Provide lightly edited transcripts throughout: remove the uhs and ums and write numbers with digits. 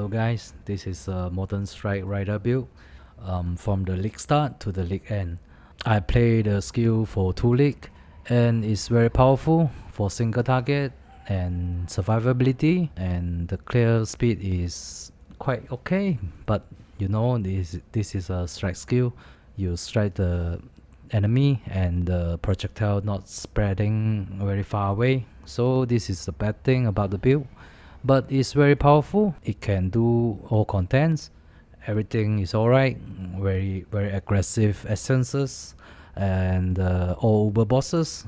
Hello guys, this is a Molten Strike Rider build from the league start to the league end. I play the skill for 2 league and it's very powerful for single target and survivability, and the clear speed is quite okay, but you know this is a strike skill. You strike the enemy and the projectile not spreading very far away, so this is the bad thing about the build, but it's very powerful. It can do all contents, everything is alright. Very aggressive essences and all uber bosses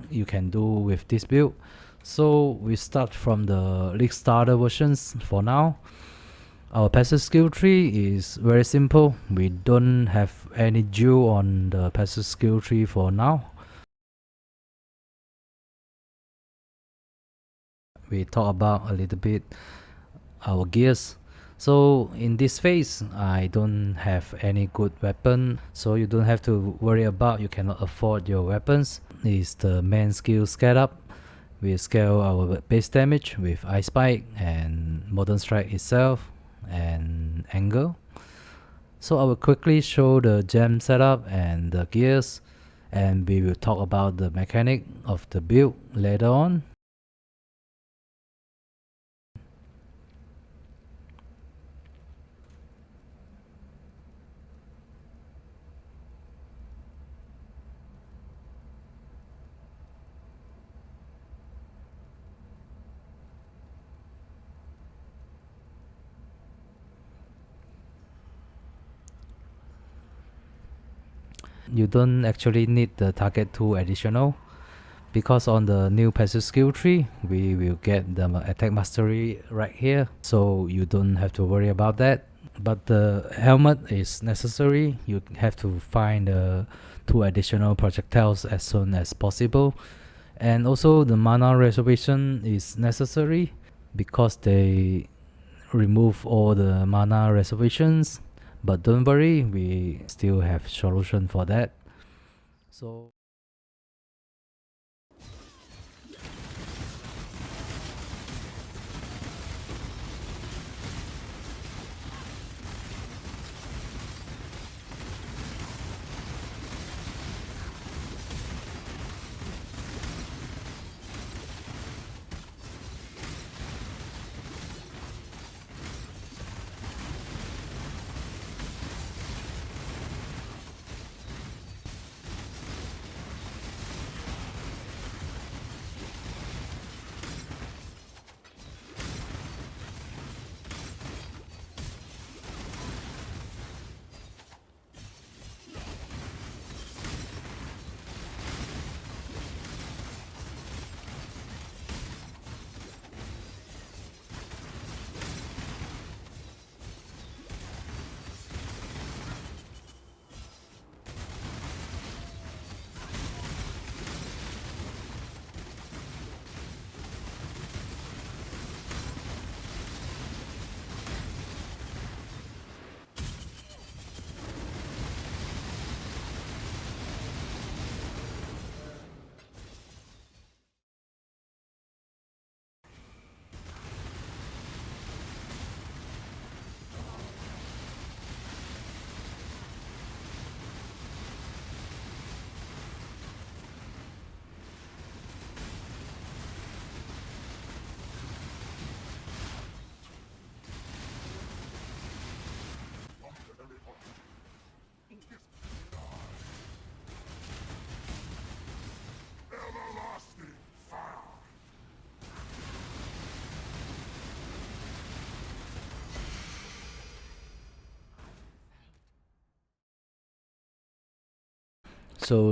you can do with this build. So we start from the league starter versions for now. Our passive skill tree is very simple. We don't have any jewel on the passive skill tree for now. We talk about a little bit our gears. So in this phase I don't have any good weapon, so you don't have to worry about you cannot afford your weapons. Is the main skill scale up. We scale our base damage with ice spike and modern strike itself and angle. So I will quickly show the gem setup and the gears, and we will talk about the mechanic of the build later on. You don't actually need the target 2 additional, because on the new passive skill tree we will get the attack mastery right here, so you don't have to worry about that. But the helmet is necessary. You have to find 2 additional projectiles as soon as possible, and also the mana reservation is necessary because they remove all the mana reservations. But don't worry, we still have solution for that. So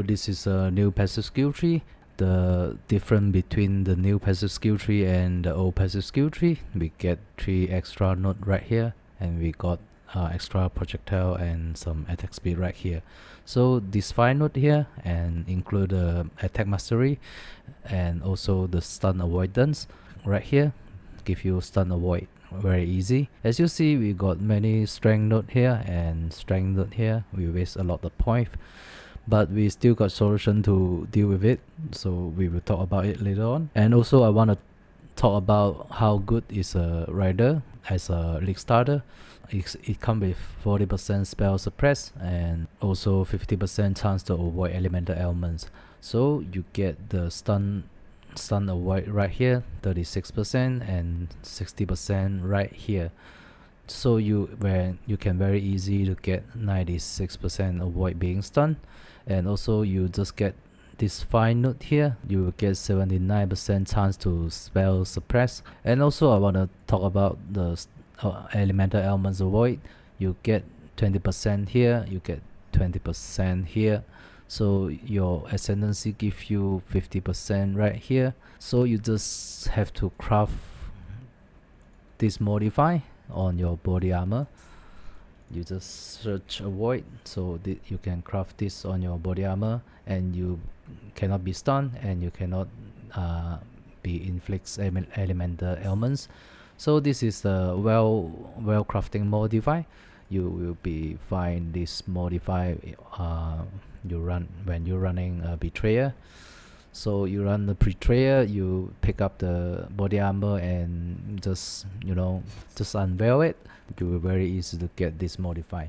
this is a new passive skill tree. The difference between the new passive skill tree and the old passive skill tree, we get 3 extra node right here, and we got extra projectile and some attack speed right here. So this 5 node here and include the attack mastery and also the stun avoidance right here, give you stun avoid very easy. As you see, we got many strength node here and strength node here. We waste a lot of point, but we still got solution to deal with it, so we will talk about it later on. And also I want to talk about how good is a rider as a league starter. It comes with 40% spell suppress and also 50% chance to avoid elemental ailments. So you get the stun avoid right here, 36% and 60% right here. So you can very easy to get 96% avoid being stunned, and also you just get this 5 note here, you will get 79% chance to spell suppress. And also I want to talk about the elemental elements avoid. You get 20% here, you get 20% here, so your ascendancy give you 50% right here. So you just have to craft this modify on your body armor. You just search avoid, so you can craft this on your body armor, and you cannot be stunned and you cannot be inflicts elemental ailments. So this is a well crafting modify. You will be find this modify you run when you're running a betrayer. So you run the betrayer, you pick up the body armor and just just unveil it. You will very easy to get this modify.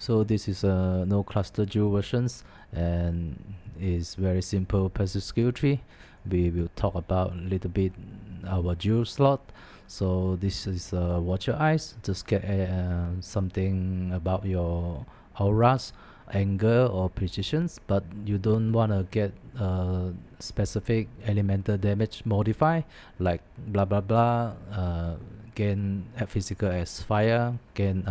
So this is a no cluster jewel versions and is very simple passive skill tree. We will talk about a little bit our jewel slot. So this is watch your eyes, just get something about your auras, anger or precisions, but you don't want to get specific elemental damage modify like blah blah blah, gain physical as fire, gain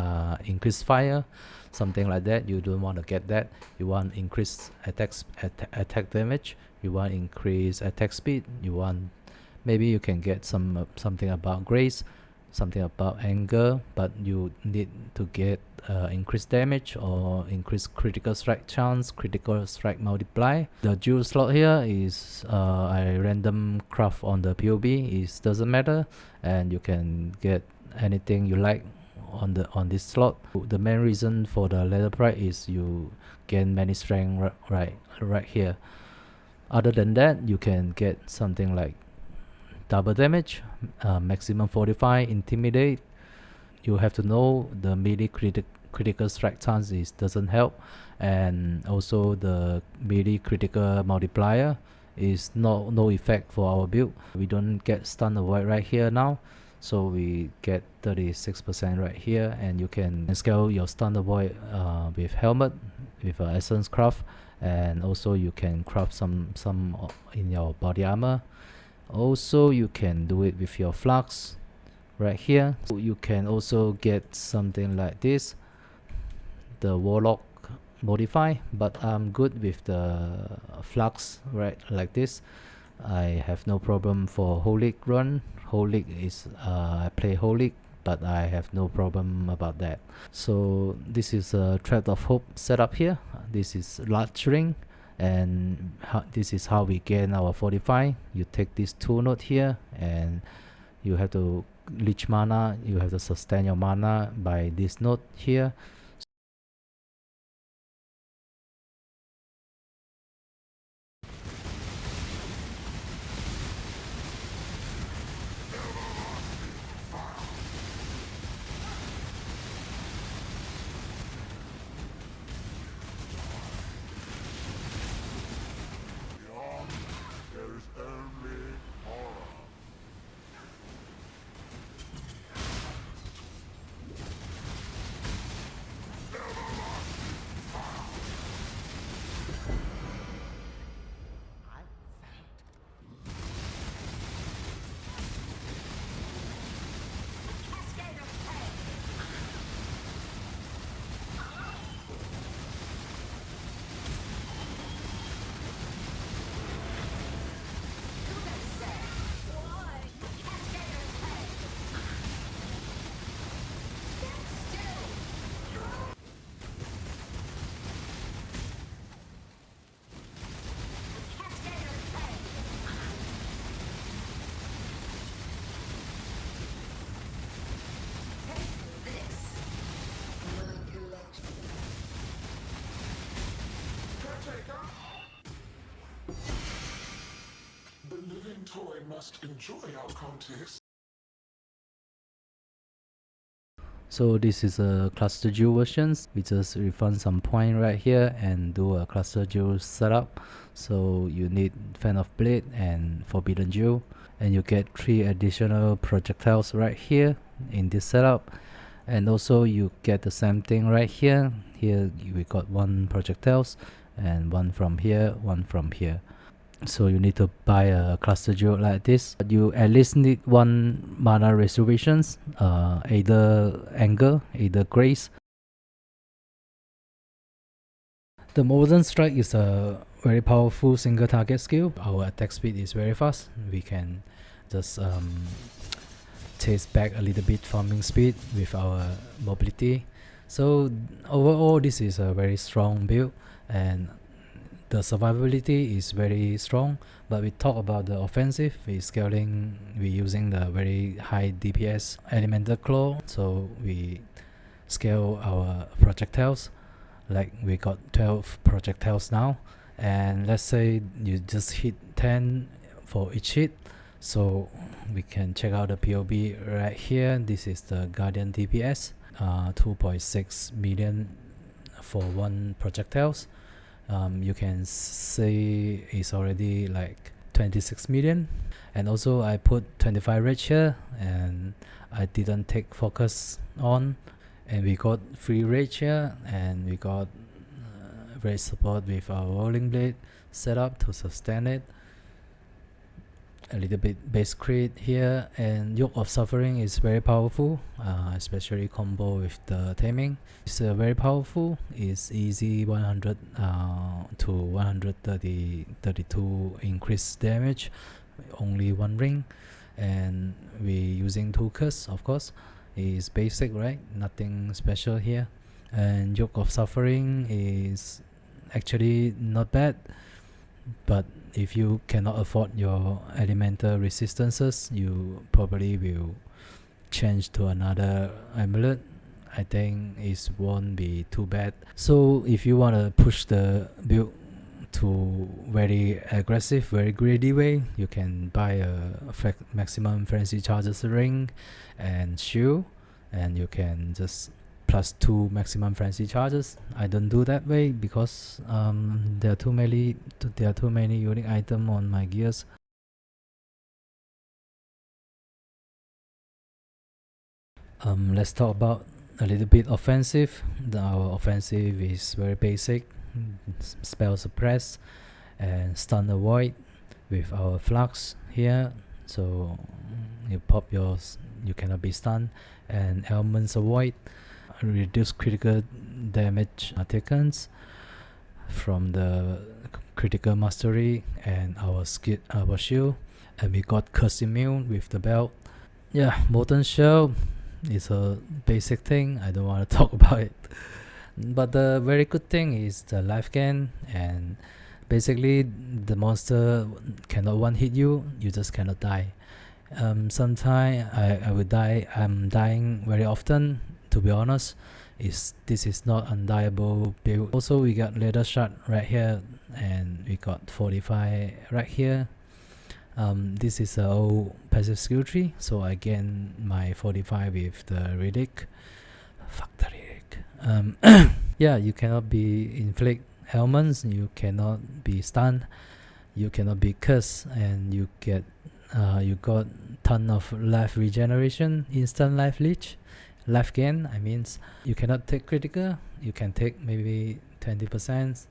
increase fire, something like that. You don't want to get that. You want increase attack damage, you want increase attack speed, you want maybe you can get something about grace, something about anger, but you need to get increased damage or increased critical strike chance, critical strike multiply. The jewel slot here is I random craft on the POB. It doesn't matter, and you can get anything you like on this slot. The main reason for the leather pride is you gain many strength right here. Other than that, you can get something like double damage, maximum 45, intimidate. You have to know the melee critical strike chance doesn't help, and also the melee critical multiplier is no effect for our build. We don't get stun avoid right here now, so we get 36% right here, and you can scale your stun avoid with helmet, with essence craft, and also you can craft some in your body armor. Also you can do it with your flux right here. So you can also get something like this, the warlock modify, but I'm good with the flux, right? Like this. I have no problem for whole league run. Whole league is I play whole league, but I have no problem about that. So this is a thread of hope setup here. This is large ring, and this is how we gain our 45. You take this 2 node here, and you have to leech mana. You have to sustain your mana by this node here. The living toy must enjoy our contest. So this is a cluster jewel versions. We just refund some point right here and do a cluster jewel setup. So you need fan of blade and forbidden jewel, and you get 3 additional projectiles right here in this setup. And also you get the same thing right here. Here we got 1 projectiles, and 1 from here, 1 from here. So you need to buy a cluster jewel like this. You at least need 1 mana reservations, either anger, either grace. The molten strike is a very powerful single target skill. Our attack speed is very fast. We can just chase back a little bit farming speed with our mobility. So overall this is a very strong build, and the survivability is very strong. But we talk about the offensive, we're using the very high DPS elemental claw, so we scale our projectiles. Like we got 12 projectiles now, and let's say you just hit 10 for each hit. So we can check out the POB right here. This is the Guardian DPS, 2.6 million for 1 projectiles. You can see it's already like 26 million. And also I put 25 rage here, and I didn't take focus on, and we got free rage here, and we got rage support with our rolling blade setup to sustain it. A little bit base crit here, and Yoke of Suffering is very powerful, especially combo with the taming. It's very powerful. It's easy 100 to 132 increase damage, only 1 ring, and we using 2 curse, of course. Is basic, right? Nothing special here. And Yoke of Suffering is actually not bad, but if you cannot afford your elemental resistances, you probably will change to another amulet. I think it won't be too bad. So if you want to push the build to very aggressive, very greedy way, you can buy a maximum frenzy charges ring and shield, and you can just +2 maximum frenzy charges. I don't do that way because there are too many unique items on my gears. Let's talk about a little bit offensive. Our offensive is very basic: spell suppress and stun avoid with our flux here. So you pop yours, you cannot be stunned, and elements avoid. reduce critical damage taken from the critical mastery and our shield, and we got curse immune with the belt. Yeah, molten shell is a basic thing. I don't want to talk about it. But the very good thing is the life gain, and basically the monster cannot one hit you. You just cannot die. Sometimes I will die. I'm dying very often. To be honest, this is not undieable build. Also, we got leather shard right here, and we got 45 right here. This is a old passive skill tree, so I gain my 45 with the relic. Fuck the relic. Yeah, you cannot be inflict ailments, you cannot be stunned, you cannot be cursed, and you got ton of life regeneration, instant life leech, life gain. I mean, you cannot take critical, you can take maybe 20%.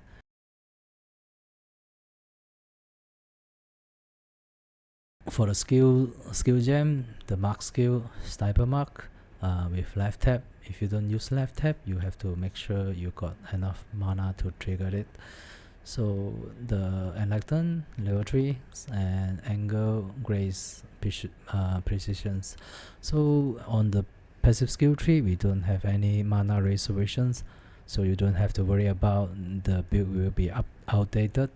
For the skill gem, the mark skill, sniper mark, with life tap. If you don't use life tap, you have to make sure you got enough mana to trigger it. So the enlighten level 3 and angle grace precisions. So on the passive skill tree, we don't have any mana reservations, so you don't have to worry about the build will be outdated.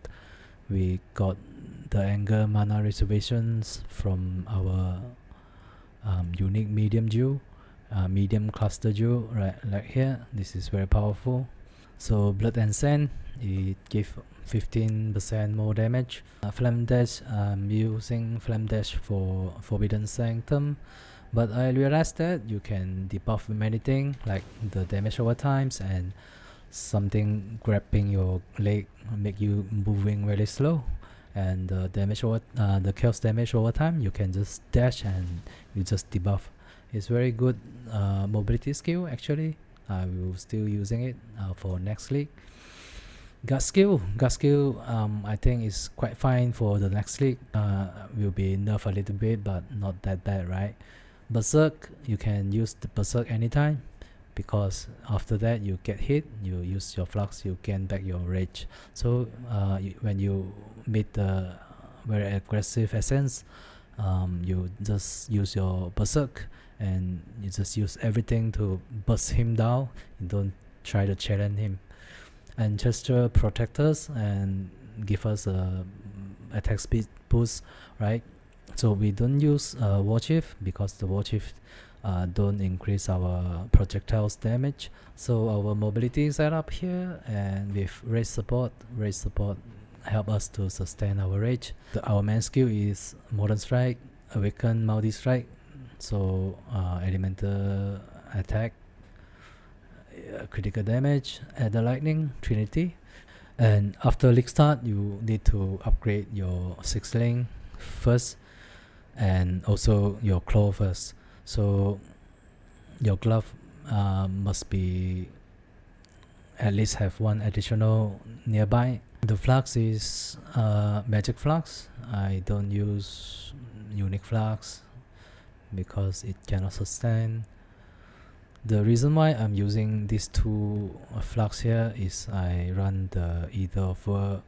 We got the anger mana reservations from our unique medium jewel, medium cluster jewel, right, like here. This is very powerful. So blood and sand, it give 15% more damage. Flame dash, I'm using flame dash for forbidden sanctum, but I realized that you can debuff many things like the damage over times and something grabbing your leg make you moving really slow, and the damage over the chaos damage over time, you can just dash and you just debuff. It's very good mobility skill. Actually, I will still using it for next league. Gut skill, I think is quite fine for the next league. Will be nerfed a little bit, but not that bad, right? Berserk, you can use the berserk anytime, because after that you get hit, you use your flux, you gain back your rage. So when you meet the very aggressive essence, you just use your berserk and you just use everything to bust him down. You don't try to challenge him. Ancestral protectors and give us a attack speed boost, right? So we don't use war chief because the war chief don't increase our projectiles damage. So our mobility is set up here, and with rage support help us to sustain our rage. Our main skill is modern strike, awaken multi strike, so elemental attack, critical damage, add the lightning, trinity. And after league start, you need to upgrade your 6 link first, and also your claw first. So your glove must be at least have one additional nearby. The flux is magic flux. I don't use unique flux because it cannot sustain. The reason why I'm using these two flux here is I run the either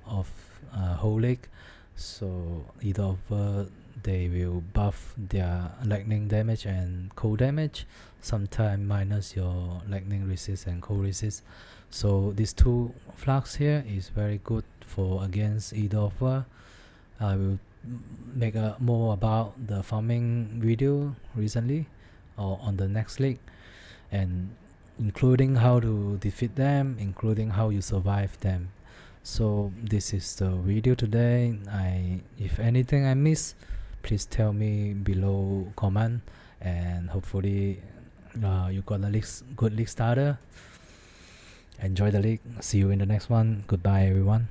of whole league. So either of they will buff their lightning damage and cold damage, sometimes minus your lightning resist and cold resist. So these two flux here is very good for against either of. I will make a more about the farming video recently or on the next league, and including how to defeat them, including how you survive them. So this is the video today. If anything I miss, please tell me below comment, and hopefully you got a good league starter. Enjoy the league. See you in the next one. Goodbye everyone.